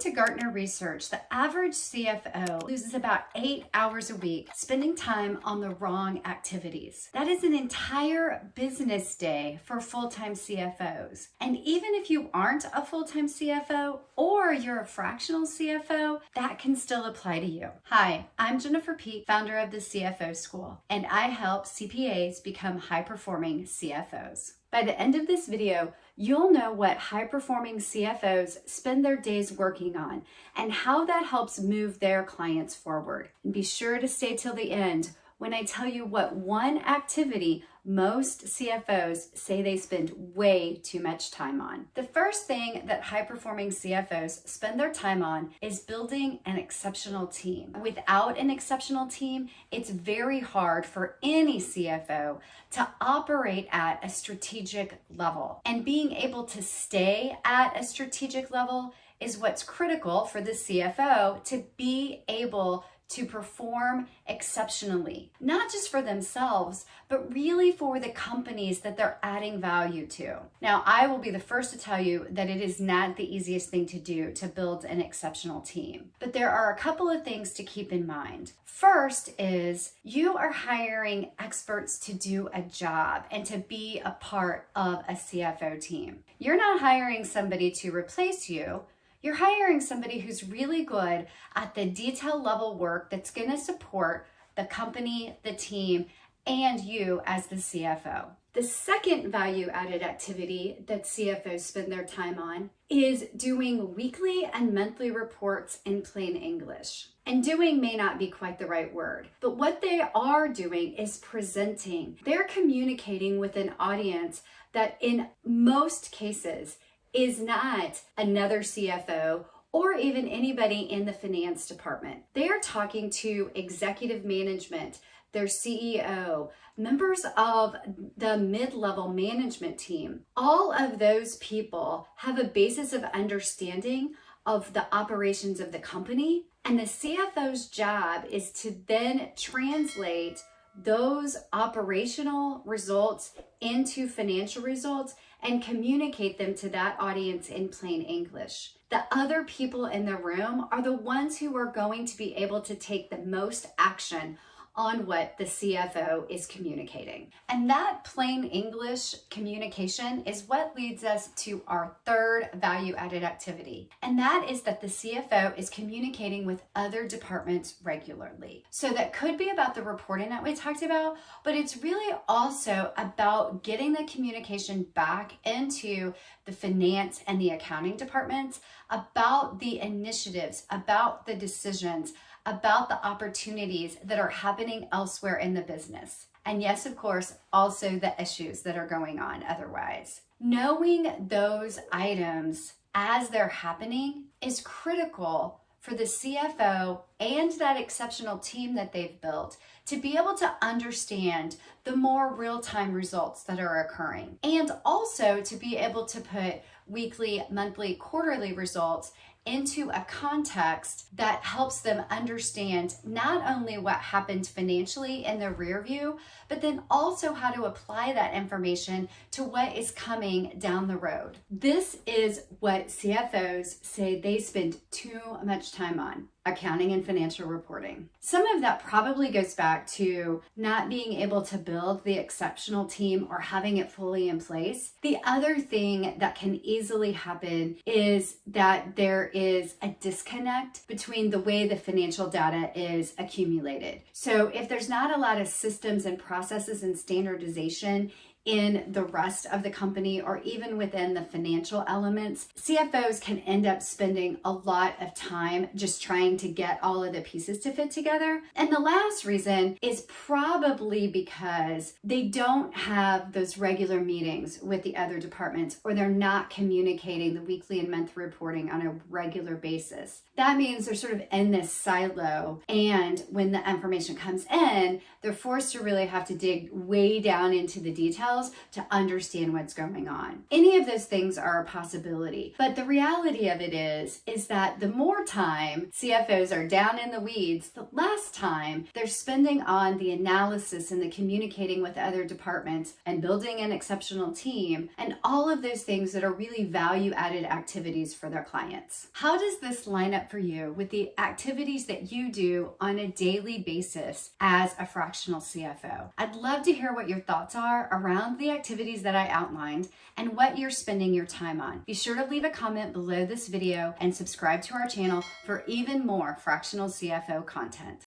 to Gartner Research, the average CFO loses about 8 hours a week spending time on the wrong activities. That is an entire business day for full-time CFOs. And even if you aren't a full-time CFO or you're a fractional CFO, that can still apply to you. Hi, I'm Jennifer Peak, founder of the CFO School, and I help CPAs become high-performing CFOs. By the end of this video, you'll know what high-performing CFOs spend their days working on and how that helps move their clients forward. And be sure to stay till the end when I tell you what one activity most CFOs say they spend way too much time on. The first thing that high-performing CFOs spend their time on is building an exceptional team. Without an exceptional team, it's very hard for any CFO to operate at a strategic level. And being able to stay at a strategic level is what's critical for the CFO to be able to perform exceptionally, not just for themselves, but really for the companies that they're adding value to. Now, I will be the first to tell you that it is not the easiest thing to do to build an exceptional team, but there are a couple of things to keep in mind. First is you are hiring experts to do a job and to be a part of a CFO team. You're not hiring somebody to replace you. You're hiring somebody who's really good at the detail level work that's going to support the company, the team, and you as the CFO. The second value-added activity that CFOs spend their time on is doing weekly and monthly reports in plain English. And doing may not be quite the right word, but what they are doing is presenting. They're communicating with an audience that in most cases is not another CFO or even anybody in the finance department. They are talking to executive management, their CEO, members of the mid-level management team. All of those people have a basis of understanding of the operations of the company, and the CFO's job is to then translate those operational results into financial results and communicate them to that audience in plain English. The other people in the room are the ones who are going to be able to take the most action on what the CFO is communicating. And that plain English communication is what leads us to our third value-added activity. And that is that the CFO is communicating with other departments regularly. So that could be about the reporting that we talked about, but it's really also about getting the communication back into the finance and the accounting departments about the initiatives, about the decisions, about the opportunities that are happening elsewhere in the business. And yes, of course, also the issues that are going on otherwise. Knowing those items as they're happening is critical for the CFO and that exceptional team that they've built to be able to understand the more real-time results that are occurring, and also to be able to put weekly, monthly, quarterly results into a context that helps them understand not only what happened financially in the rear view, but then also how to apply that information to what is coming down the road. This is what CFOs say they spend too much time on: accounting and financial reporting. Some of that probably goes back to not being able to build the exceptional team or having it fully in place. The other thing that can easily happen is that there is a disconnect between the way the financial data is accumulated. So if there's not a lot of systems and processes and standardization in the rest of the company or even within the financial elements, CFOs can end up spending a lot of time just trying to get all of the pieces to fit together. And the last reason is probably because they don't have those regular meetings with the other departments, or they're not communicating the weekly and monthly reporting on a regular basis. That means they're sort of in this silo, and when the information comes in, they're forced to really have to dig way down into the details details to understand what's going on. Any of those things are a possibility. But the reality of it is that the more time CFOs are down in the weeds, the less time they're spending on the analysis and the communicating with other departments and building an exceptional team and all of those things that are really value-added activities for their clients. How does this line up for you with the activities that you do on a daily basis as a fractional CFO? I'd love to hear what your thoughts are around the activities that I outlined and what you're spending your time on. Be sure to leave a comment below this video and subscribe to our channel for even more fractional CFO content.